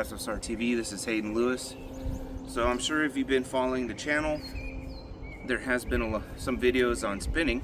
razmafzaruk TV. This is Hayden Lewis. So I'm sure if you've been following the channel, there has been some videos on spinning,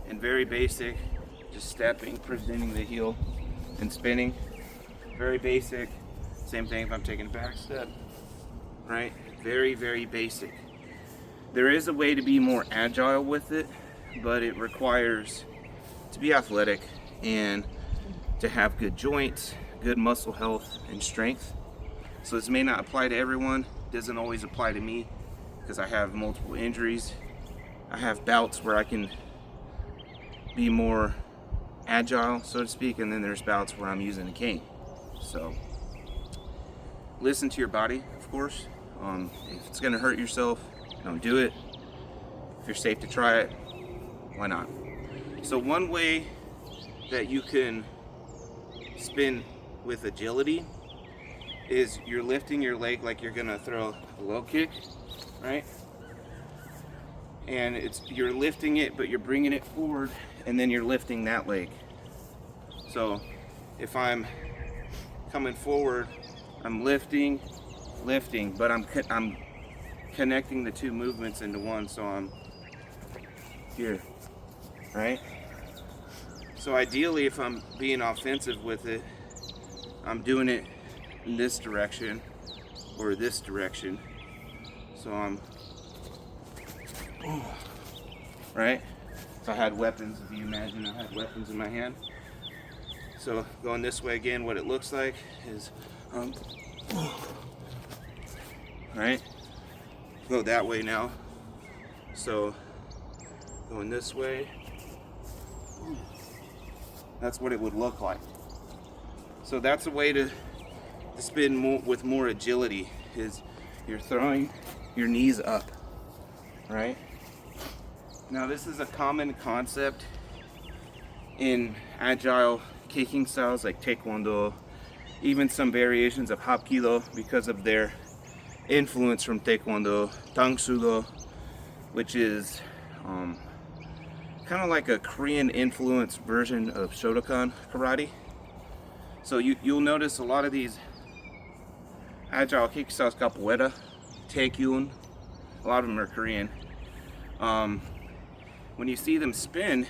and very basic, just stepping, presenting the heel and spinning. Very basic. Same thing if I'm taking a back step, right? Very, very basic. There is a way to be more agile with it, but it requires to be athletic and to have good joints, good muscle health and strength. So this may not apply to everyone. It doesn't always apply to me because I have multiple injuries. I have bouts where I can be more agile, so to speak, and then there's bouts where I'm using a cane. So listen to your body, of course. If it's gonna hurt yourself, don't do it. If you're safe to try it, why not? So one way that you can spin with agility is you're lifting your leg like you're gonna throw a low kick, right? And you're lifting it, but you're bringing it forward, and then you're lifting that leg. So if I'm coming forward, I'm lifting, but I'm connecting the two movements into one, so I'm here, right? So ideally, if I'm being offensive with it, I'm doing it in this direction or this direction. So I'm, right? If I had weapons, if you imagine I had weapons in my hand. So going this way again, what it looks like is, right? Go that way now. So going this way, that's what it would look like. So that's a way to spin with more agility, is you're throwing your knees up, right? Now this is a common concept in agile kicking styles like Taekwondo, even some variations of Hapkido because of their influence from Taekwondo, Tangsudo, which is kind of like a Korean influenced version of Shotokan karate. So you'll notice a lot of these agile kick styles, capoeira, taekyun, a lot of them are Korean. When you see them spin,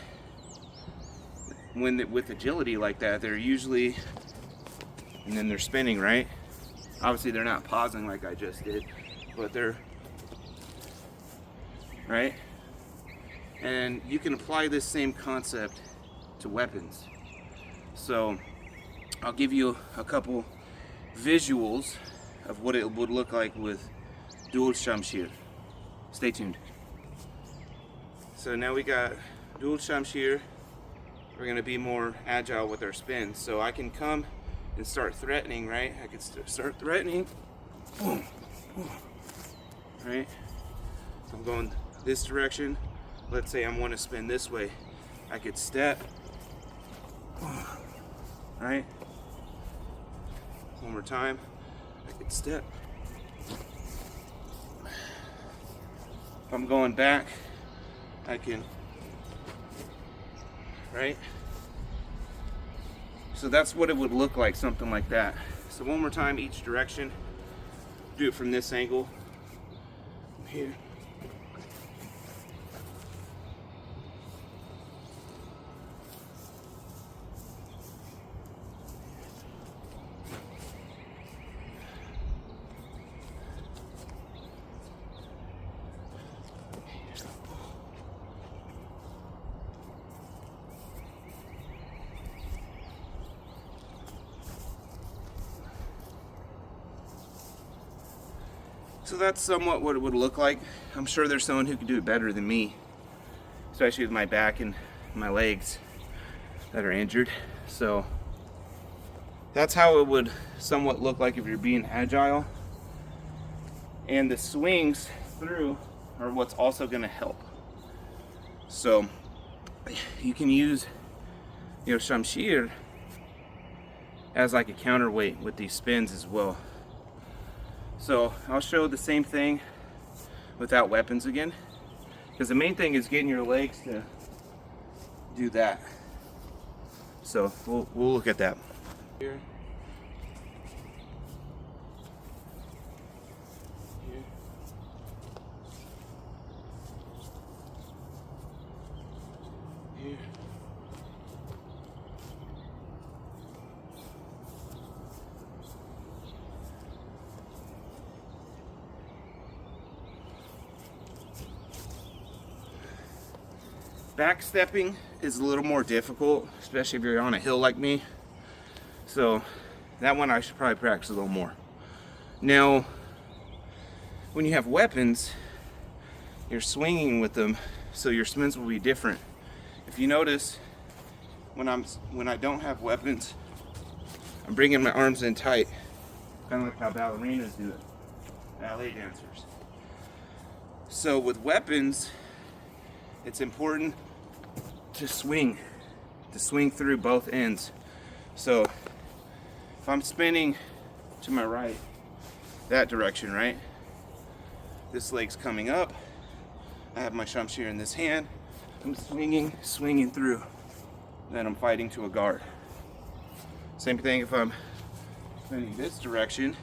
with agility like that, they're usually, and then they're spinning, right? Obviously they're not pausing like I just did, but they're, right? And you can apply this same concept to weapons. So I'll give you a couple visuals of what it would look like with dual shamshir. Stay tuned. So now we got dual shamshir. We're gonna be more agile with our spins. So I can come and start threatening, right? I can start threatening, right? So I'm going this direction. Let's say I want to spin this way. I could step, right? One more time. I could step. If I'm going back, I can, right? So that's what it would look like, something like that. So one more time, each direction. Do it from this angle. Here. So that's somewhat what it would look like. I'm sure there's someone who could do it better than me, especially with my back and my legs that are injured. So that's how it would somewhat look like if you're being agile. And the swings through are what's also going to help. So you can use your shamshir as like a counterweight with these spins as well. So I'll show the same thing without weapons again, because the main thing is getting your legs to do that. So we'll look at that. Here. Here. Backstepping is a little more difficult, especially if you're on a hill like me. So that one I should probably practice a little more. Now, when you have weapons, you're swinging with them, so your spins will be different. If you notice, when I don't have weapons, I'm bringing my arms in tight, kind of like how ballerinas do it, ballet dancers. So with weapons, it's important to swing through both ends. So if I'm spinning to my right, that direction, right? This leg's coming up. I have my shamshir in this hand. I'm swinging through. Then I'm fighting to a guard. Same thing if I'm spinning this direction.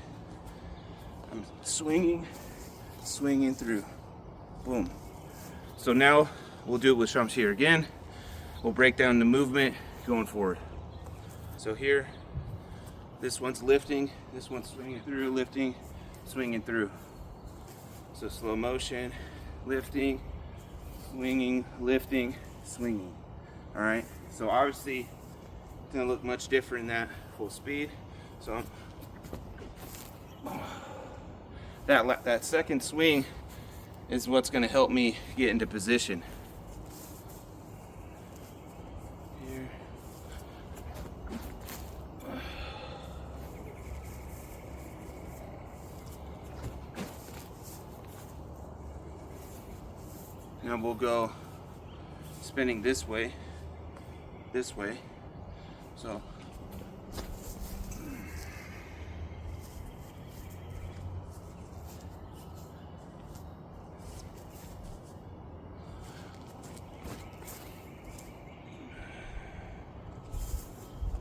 I'm swinging through. Boom. So now we'll do it with shamshir again. We'll break down the movement going forward. So here, this one's lifting, this one's swinging through, lifting, swinging through. So slow motion, lifting, swinging, lifting, swinging. All right, so obviously it's gonna look much different in that full speed. So that second swing is what's gonna help me get into position. Here. Now we'll go spinning this way. So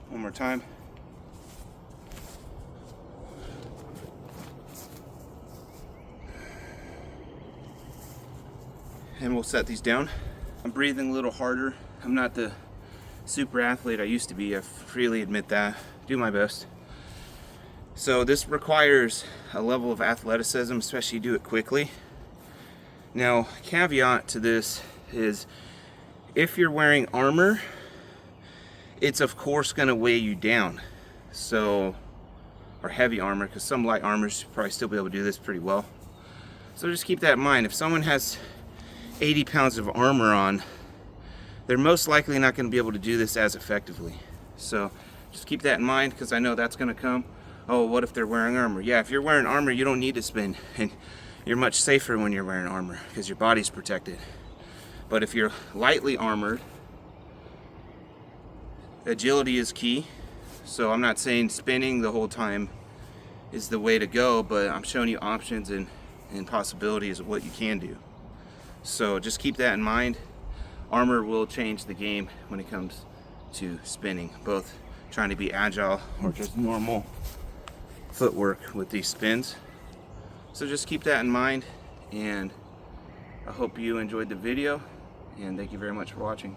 one more time. And we'll set these down. I'm breathing a little harder. I'm not the super athlete I used to be. I freely admit that. Do my best. So this requires a level of athleticism, especially you do it quickly. Now, caveat to this is if you're wearing armor, it's of course going to weigh you down. So, or heavy armor, because some light armors should probably still be able to do this pretty well. So just keep that in mind. If someone has 80 pounds of armor on, they're most likely not going to be able to do this as effectively. So just keep that in mind, because I know that's going to come. Oh, what if they're wearing armor? Yeah, if you're wearing armor, you don't need to spin, and you're much safer when you're wearing armor because your body's protected. But if you're lightly armored, agility is key. So I'm not saying spinning the whole time is the way to go, but I'm showing you options and possibilities of what you can do. So just keep that in mind. Armor will change the game when it comes to spinning, both trying to be agile or just normal footwork with these spins. So just keep that in mind, and I hope you enjoyed the video, and thank you very much for watching.